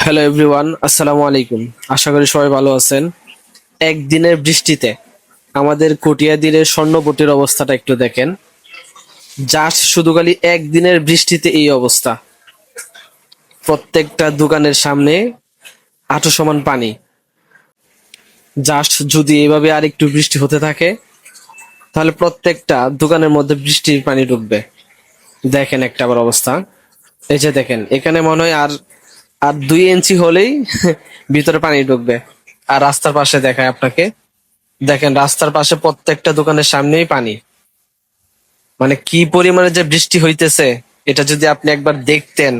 Hello everyone, আসসালামু আলাইকুম। আশা করি সবাই ভালো আছেন। একদিনের বৃষ্টিতে আমাদের কটিয়াদীরের স্বর্ণবটির অবস্থাটা একটু দেখেন। জাস্ট শুধু খালি একদিনের বৃষ্টিতে এই অবস্থা। প্রত্যেকটা দোকানের সামনে হাঁটু সমান পানি। জাস্ট যদি এভাবে আর একটু বৃষ্টি হতে থাকে তাহলে প্রত্যেকটা দোকানের মধ্যে বৃষ্টির পানি ঢুকবে। দেখেন একটা আবার অবস্থা। এই যে দেখেন, এখানে মনে হয় আর আর 2 ইঞ্চি হলেই ভিতরে পানি ঢুকবে। আর রাস্তার পাশে দেখায় আপনাকে, দেখেন রাস্তার পাশে প্রত্যেকটা দোকানের সামনেই পানি। মানে কি পরিমাণে যে বৃষ্টি হইতেছে, এটা যদি আপনি একবার দেখতেন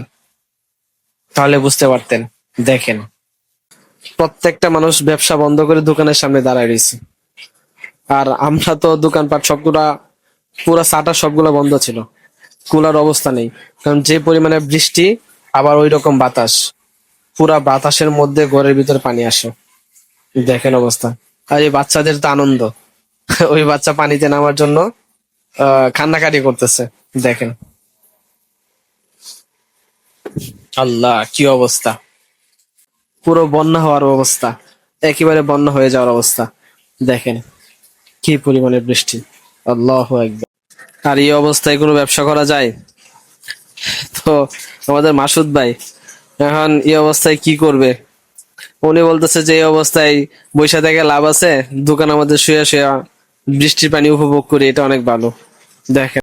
তাহলে বুঝতে পারতেন। দেখেন, প্রত্যেকটা মানুষ ব্যবসা বন্ধ করে দোকানের সামনে দাঁড়ায় রয়েছে। আর আমরা তো দোকানপাট সবগুলা, পুরা শাটার সবগুলা বন্ধ ছিল। খোলার অবস্থা নেই, কারণ যে পরিমাণে বৃষ্টি, আবার ওই রকম বাতাস, পুরা বাতাসের মধ্যে ঘরের ভিতরে পানি আসে। দেখেন অবস্থা। আর এই বাচ্চাদের তো আনন্দ, ওই বাচ্চা পানিতে নামার জন্য কান্নাকাটি করতেছে। দেখেন, আল্লাহ কি অবস্থা! পুরো বন্যা হওয়ার অবস্থা, একেবারে বন্যা হয়ে যাওয়ার অবস্থা। দেখেন কি পরিমাণে বৃষ্টি! আল্লাহু আকবার। আর এই অবস্থায় কোনো ব্যবসা করা যায়? তো আমাদের মাসুদ ভাই এখন এই অবস্থায় কি করবে? উনি বলতেছে যে এই অবস্থায় বৈশা থেকে লাভ আছে, দোকান আমাদের শুয়ে শুয়ে বৃষ্টির পানি উপভোগ করি, এটা অনেক ভালো। দেখেন।